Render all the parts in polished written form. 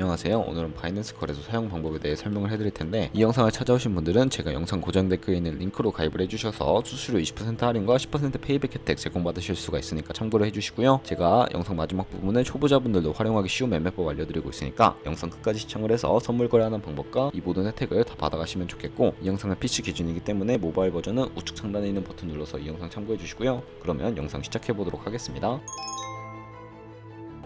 안녕하세요. 오늘은 바이낸스 거래소 사용 방법에 대해 설명을 해드릴 텐데, 이 영상을 찾아오신 분들은 제가 영상 고정 댓글에 있는 링크로 가입을 해주셔서 수수료 20% 할인과 10% 페이백 혜택 제공받으실 수가 있으니까 참고를 해주시고요. 제가 영상 마지막 부분에 초보자분들도 활용하기 쉬운 매매법 알려드리고 있으니까 영상 끝까지 시청을 해서 선물 거래하는 방법과 이 모든 혜택을 다 받아가시면 좋겠고, 이 영상은 PC 기준이기 때문에 모바일 버전은 우측 상단에 있는 버튼 눌러서 이 영상 참고해주시고요. 그러면 영상 시작해보도록 하겠습니다.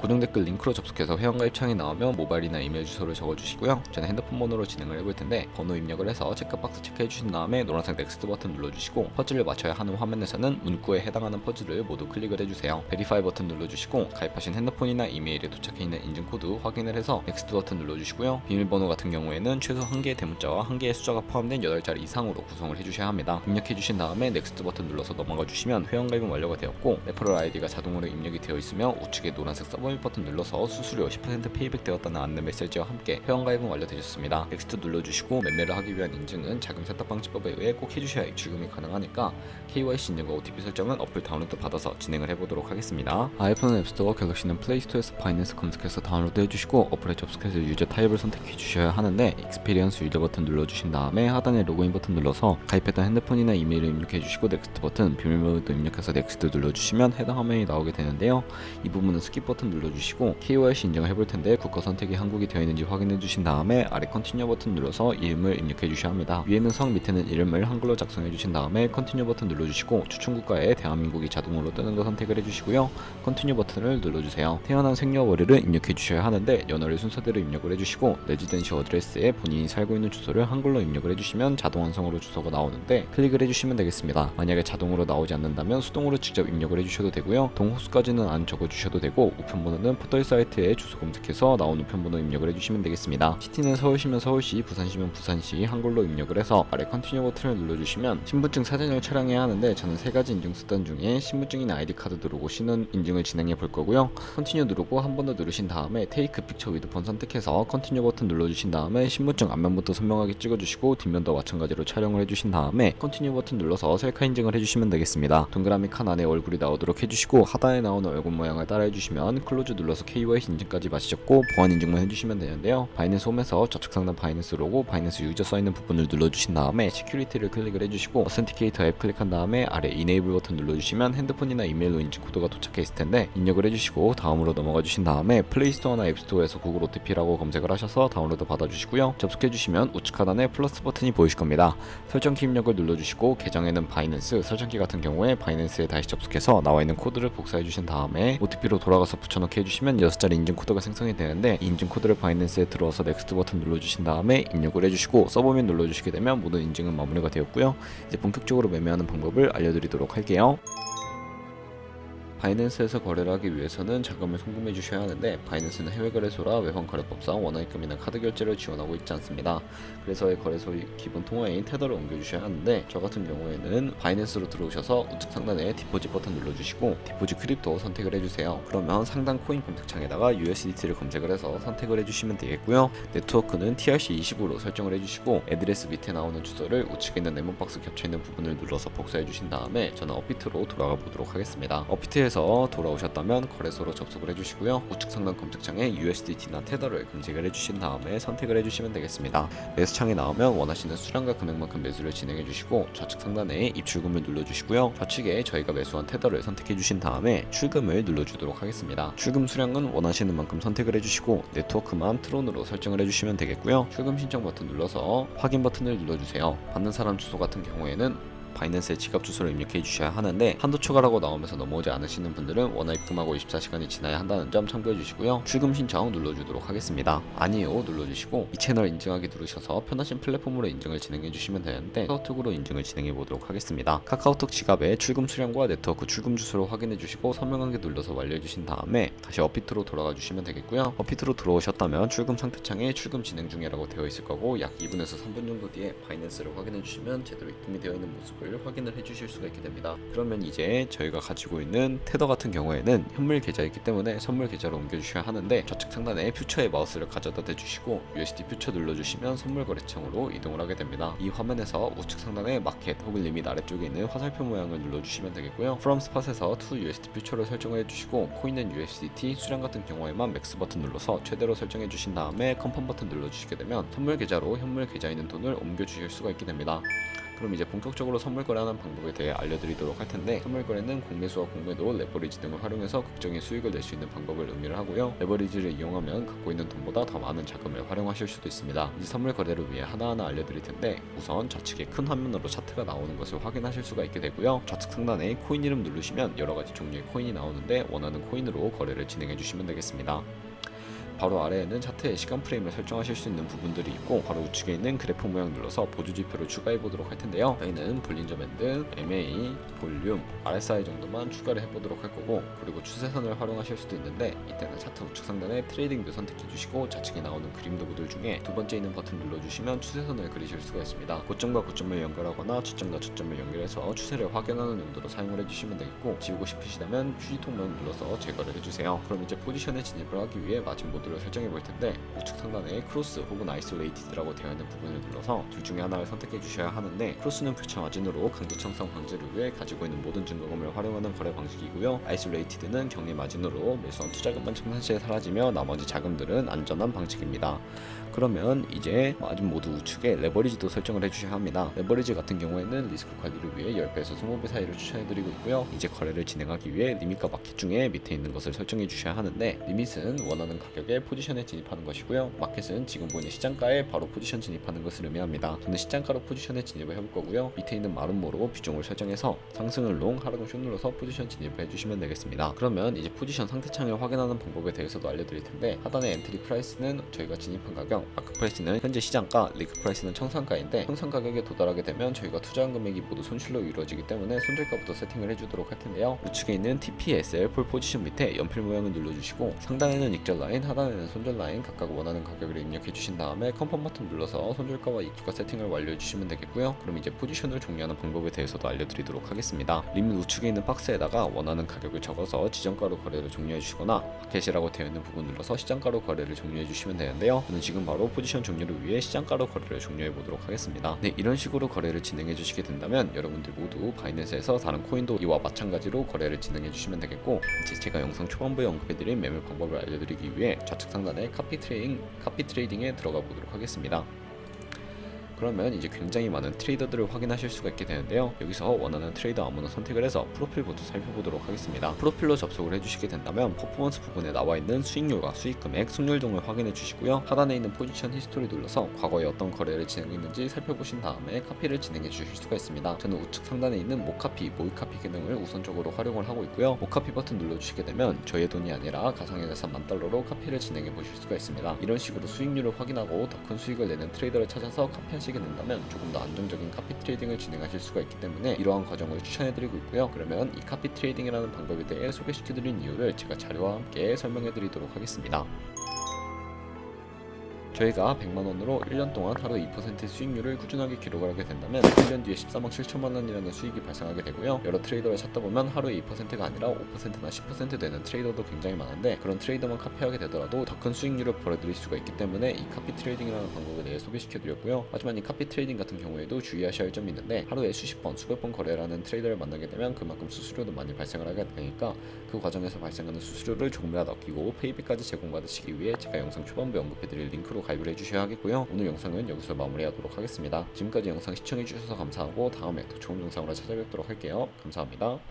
고정 댓글 링크로 접속해서 회원가입 창이 나오면 모바일이나 이메일 주소를 적어주시고요. 저는 핸드폰 번호로 진행을 해볼 텐데, 번호 입력을 해서 체크박스 체크해 주신 다음에 노란색 넥스트 버튼 눌러주시고, 퍼즐을 맞춰야 하는 화면에서는 문구에 해당하는 퍼즐을 모두 클릭을 해주세요. 베리파이 버튼 눌러주시고, 가입하신 핸드폰이나 이메일에 도착해 있는 인증코드 확인을 해서 넥스트 버튼 눌러주시고요. 비밀번호 같은 경우에는 최소 1개의 대문자와 1개의 숫자가 포함된 8자리 이상으로 구성을 해주셔야 합니다. 입력해 주신 다음에 넥스트 버튼 눌러서 넘어가 주시면 회원가입은 완료가 되었고, 레퍼럴 아이디가 자동으로 입력이 되어 있으며 우측에 노란색 서브 버튼 눌러서 수수료 10% 페이백 되었다는 안내 메시지와 함께 회원가입은 완료되셨습니다. 넥스트 눌러주시고, 매매를 하기 위한 인증은 자금 세탁 방지법에 의해 꼭 해주셔야 입출금이 가능하니까 KYC 인증과 OTP 설정은 어플 다운로드 받아서 진행을 해보도록 하겠습니다. 아이폰은 앱스토어, 갤럭시는 플레이스토어에서 바이낸스 검색해서 다운로드 해주시고, 어플에 접속해서 유저 타입을 선택해 주셔야 하는데, 익스피리언스 유저 버튼 눌러주신 다음에 하단에 로그인 버튼 눌러서 가입했던 핸드폰이나 이메일을 입력해 주시고, 넥스트 버튼, 비밀번호도 입력해서 넥스트 눌러주시면 해당 화면이 나오게 되는데요. 이 부분은 스킵 버튼 눌러주시고 KYC 인증을 해볼 텐데, 국가 선택이 한국이 되어 있는지 확인해 주신 다음에 아래 컨티뉴 버튼 눌러서 이름을 입력해 주셔야 합니다. 위에는 성, 밑에는 이름을 한글로 작성해 주신 다음에 컨티뉴 버튼 눌러주시고, 추천 국가에 대한민국이 자동으로 뜨는 거 선택을 해주시고요. 컨티뉴 버튼을 눌러주세요. 태어난 생년월일을 입력해 주셔야 하는데, 연월일 순서대로 입력을 해주시고, 레지던시 어드레스에 본인이 살고 있는 주소를 한글로 입력을 해주시면 자동 완성으로 주소가 나오는데, 클릭을 해주시면 되겠습니다. 만약에 자동으로 나오지 않는다면 수동으로 직접 입력을 해주셔도 되고요. 동호수까지는 안 적어주셔도 되고, 우편번호는 포털 사이트에 주소 검색해서 나온 우편번호 입력을 해주시면 되겠습니다. 시티는 서울시면 서울시, 부산시면 부산시 한글로 입력을 해서 아래 컨티뉴 버튼을 눌러주시면 신분증 사진을 촬영해야 하는데, 저는 3가지 인증 수단 중에 신분증이나 아이디카드 누르고 신원 인증을 진행해 볼 거고요. 컨티뉴 누르고 한 번 더 누르신 다음에 테이크 픽처 위드 폰 선택해서 컨티뉴 버튼 눌러주신 다음에 신분증 앞면부터 선명하게 찍어주시고, 뒷면도 마찬가지로 촬영을 해주신 다음에 컨티뉴 버튼 눌러서 셀카 인증을 해주시면 되겠습니다. 동그라미 칸 안에 얼굴이 나오도록 해주시고, 하단에 나오는 얼굴 모양을 따라 해주시면 클로즈 눌러서 KYC 인증까지 마치셨고, 보안 인증만 해주시면 되는데요. 바이낸스 홈에서 좌측 상단 바이낸스 로고, 바이낸스 유저 써있는 부분을 눌러주신 다음에 시큐리티를 클릭을 해주시고, 어센티케이터 앱 클릭한 다음에 아래 이네이블 버튼 눌러주시면 핸드폰이나 이메일로 인증 코드가 도착해 있을 텐데, 입력을 해주시고 다음으로 넘어가 주신 다음에 플레이스토어나 앱스토어에서 구글 OTP라고 검색을 하셔서 다운로드 받아주시고요. 접속해주시면 우측 하단에 플러스 버튼이 보이실 겁니다. 설정키 입력을 눌러주시고, 계정에는 바이낸스, 설정키 같은 경우에 바이낸스에 다시 접속해서 나와있는 코드를 복사해주신 다음에 OTP로 돌아가서 붙여넣기 해주시면 6자리 인증 코드가 생성이 되는데, 이 인증 코드를 바이낸스에 들어와서 넥스트 버튼 눌러주신 다음에 입력을 해주시고, 서브밋 눌러주시게 되면 모든 인증은 마무리가 되었고요. 이제 본격적으로 매매하는 방법을 알려드리도록 할게요. 바이낸스에서 거래를 하기 위해서는 자금을 송금해 주셔야 하는데, 바이낸스는 해외 거래소라 외환거래법상 원화입금이나 카드 결제를 지원하고 있지 않습니다. 그래서 거래소의 기본 통화인 테더를 옮겨주셔야 하는데, 저 같은 경우에는 바이낸스로 들어오셔서 우측 상단에 디포짓 버튼 눌러주시고, 디포짓 크립토 선택을 해주세요. 그러면 상단 코인 검색창에다가 USDT를 검색을 해서 선택을 해주시면 되겠고요. 네트워크는 TRC20으로 설정을 해주시고, 애드레스 밑에 나오는 주소를 우측에 있는 네모박스 겹쳐있는 부분을 눌러서 복사해 주신 다음에 저는 업비트로 돌아가 보도록 하겠습니다. 업비트에서 돌아오셨다면 거래소로 접속을 해주시고요. 우측 상단 검색창에 USDT나 테더를 검색을 해주신 다음에 선택을 해주시면 되겠습니다. 매수창이 나오면 원하시는 수량과 금액만큼 매수를 진행해 주시고, 좌측 상단에 입출금을 눌러주시고요. 좌측에 저희가 매수한 테더를 선택해 주신 다음에 출금을 눌러주도록 하겠습니다. 출금 수량은 원하시는 만큼 선택을 해주시고, 네트워크만 트론으로 설정을 해주시면 되겠고요. 출금 신청 버튼 눌러서 확인 버튼을 눌러주세요. 받는 사람 주소 같은 경우에는 바이낸스의 지갑 주소를 입력해 주셔야 하는데, 한도 초과라고 나오면서 넘어오지 않으시는 분들은 원화 입금하고 24시간이 지나야 한다는 점 참고해 주시고요. 출금 신청 눌러주도록 하겠습니다. 아니요 눌러주시고, 이 채널 인증하기 누르셔서 편하신 플랫폼으로 인증을 진행해 주시면 되는데, 카카오톡으로 인증을 진행해 보도록 하겠습니다. 카카오톡 지갑에 출금 수량과 네트워크 출금 주소를 확인해 주시고, 선명하게 눌러서 완료해 주신 다음에 다시 업비트로 돌아가 주시면 되겠고요. 업비트로 들어오셨다면 출금 상태창에 출금 진행 중이라고 되어 있을 거고, 약 2분에서 3분 정도 뒤에 바이낸스를 확인해 주시면 제대로 입금이 되어 있는 모습을 여부를 확인을 해주실 수가 있게 됩니다. 그러면 이제 저희가 가지고 있는 테더 같은 경우에는 현물 계좌이기 때문에 선물 계좌로 옮겨주셔야 하는데, 좌측 상단에 퓨처의 마우스를 가져다 대주시고 USD 퓨처 눌러주시면 선물 거래창으로 이동을 하게 됩니다. 이 화면에서 우측 상단에 마켓 혹은 리밋 아래쪽에 있는 화살표 모양을 눌러주시면 되겠고요. From Spot에서 to USD 퓨처를 설정을 해주시고 코인은 USDT, 수량 같은 경우에만 맥스 버튼 눌러서 최대로 설정해 주신 다음에 컨펌 버튼 눌러주시게 되면 선물 계좌로 현물 계좌에 있는 돈을 옮겨주실 수가 있게 됩니다. 그럼 이제 본격적으로 선물 거래하는 방법에 대해 알려드리도록 할 텐데, 선물 거래는 공매수와 공매도, 레버리지 등을 활용해서 극적인 수익을 낼 수 있는 방법을 의미를 하고요. 레버리지를 이용하면 갖고 있는 돈보다 더 많은 자금을 활용하실 수도 있습니다. 이제 선물 거래를 위해 하나하나 알려드릴 텐데, 우선 좌측에 큰 화면으로 차트가 나오는 것을 확인하실 수가 있게 되고요. 좌측 상단에 코인 이름 누르시면 여러가지 종류의 코인이 나오는데 원하는 코인으로 거래를 진행해 주시면 되겠습니다. 바로 아래에는 차트의 시간 프레임을 설정하실 수 있는 부분들이 있고, 바로 우측에 있는 그래프 모양 눌러서 보조 지표를 추가해 보도록 할 텐데요. 저희는 볼린저 밴드, MA, 볼륨, RSI 정도만 추가를 해보도록 할 거고, 그리고 추세선을 활용하실 수도 있는데 이때는 차트 우측 상단에 트레이딩 뷰 선택해 주시고 좌측에 나오는 그림 도구들 중에 두 번째 있는 버튼 눌러주시면 추세선을 그리실 수가 있습니다. 고점과 고점을 연결하거나 저점과 저점을 연결해서 추세를 확인하는 용도로 사용을 해주시면 되겠고, 지우고 싶으시다면 휴지통만 눌러서 제거를 해주세요. 그럼 이제 포지션에 진입을 하기 위해 마진 모드 설정해 볼 텐데, 우측 상단에 크로스 혹은 아이솔레이티드라고 되어 있는 부분을 눌러서 둘 중에 하나를 선택해 주셔야 하는데, 크로스는 퓨처 마진으로 강도 형성 방지를 위해 가지고 있는 모든 증거금을 활용하는 거래 방식이고요. 아이솔레이티드는 경리 마진으로 매수한 투자금만 청산시에 사라지며 나머지 자금들은 안전한 방식입니다. 그러면 이제 마진 모드 우측에 레버리지도 설정을 해주셔야 합니다. 레버리지 같은 경우에는 리스크 관리를 위해 10배에서 20배 사이를 추천해드리고 있고요. 이제 거래를 진행하기 위해 리밋과 마켓 중에 밑에 있는 것을 설정해 주셔야 하는데, 리밋은 원하는 가격에 포지션에 진입하는 것이고요. 마켓은 지금 보이는 시장가에 바로 포지션 진입하는 것을 의미합니다. 저는 시장가로 포지션에 진입을 해볼 거고요. 밑에 있는 마름모로 비중을 설정해서 상승을 롱, 하락을 숏 눌러서 포지션 진입을 해주시면 되겠습니다. 그러면 이제 포지션 상태창을 확인하는 방법에 대해서도 알려드릴 텐데, 하단의 엔트리 프라이스는 저희가 진입한 가격, 마크 프라이스는 현재 시장가, 리그 프라이스는 청산가인데, 청산 가격에 도달하게 되면 저희가 투자한 금액이 모두 손실로 이루어지기 때문에 손절가부터 세팅을 해주도록 할 텐데요. 우측에 있는 TPSL 폴 포지션 밑에 연필 모양을 눌러주시고, 상단에는 익절 라인, 하단에는 손절 라인 각각 원하는 가격을 입력해 주신 다음에 컨펌 버튼 눌러서 손절가와 이익가 세팅을 완료해 주시면 되겠고요. 그럼 이제 포지션을 종료하는 방법에 대해서도 알려드리도록 하겠습니다. 리밋 우측에 있는 박스에다가 원하는 가격을 적어서 지정가로 거래를 종료해 주시거나, 마켓이라고 되어 있는 부분 눌러서 시장가로 거래를 종료해 주시면 되는데요. 저는 지금 바로 포지션 종료를 위해 시장가로 거래를 종료해 보도록 하겠습니다. 네, 이런 식으로 거래를 진행해 주시게 된다면 여러분들 모두 바이낸스에서 다른 코인도 이와 마찬가지로 거래를 진행해 주시면 되겠고, 이제 제가 영상 초반부에 언급해드린 매매 방법을 알려드리기 위해 좌측 상단에 카피 트레이딩에 들어가 보도록 하겠습니다. 그러면 이제 굉장히 많은 트레이더들을 확인하실 수가 있게 되는데요. 여기서 원하는 트레이더 아무나 선택을 해서 프로필부터 살펴보도록 하겠습니다. 프로필로 접속을 해주시게 된다면 퍼포먼스 부분에 나와 있는 수익률과 수익금액, 승률 등을 확인해 주시고요. 하단에 있는 포지션 히스토리 눌러서 과거에 어떤 거래를 진행했는지 살펴보신 다음에 카피를 진행해 주실 수가 있습니다. 저는 우측 상단에 있는 모카피, 모이카피 기능을 우선적으로 활용을 하고 있고요. 모카피 버튼 눌러주시게 되면 저의 돈이 아니라 가상의 자산 $10,000로 카피를 진행해 보실 수가 있습니다. 이런 식으로 수익률을 확인하고 더 큰 수익을 내는 트레이더를 찾아서 카피하시게 된다면 조금 더 안정적인 카피 트레이딩을 진행하실 수가 있기 때문에 이러한 과정을 추천해드리고 있고요. 그러면 이 카피 트레이딩이라는 방법에 대해 소개시켜드린 이유를 제가 자료와 함께 설명해드리도록 하겠습니다. 저희가 100만원으로 1년 동안 하루 2%의 수익률을 꾸준하게 기록을 하게 된다면 1년 뒤에 14만 7천만원이라는 수익이 발생하게 되고요. 여러 트레이더를 찾다 보면 하루에 2%가 아니라 5%나 10% 되는 트레이더도 굉장히 많은데, 그런 트레이더만 카피하게 되더라도 더 큰 수익률을 벌어들일 수가 있기 때문에 이 카피 트레이딩이라는 방법에 대해 소개시켜드렸고요. 하지만 이 카피 트레이딩 같은 경우에도 주의하셔야 할 점이 있는데, 하루에 수십 번, 수백 번 거래하는 트레이더를 만나게 되면 그만큼 수수료도 많이 발생을 하게 되니까 그 과정에서 발생하는 수수료를 조금이라도 아끼고 페이백까지 제공받으시기 위해 제가 영상 초반부에 언급해드릴 링크로 가입을 해주셔야 하겠고요. 오늘 영상은 여기서 마무리하도록 하겠습니다. 지금까지 영상 시청해주셔서 감사하고 다음에 더 좋은 영상으로 찾아뵙도록 할게요. 감사합니다.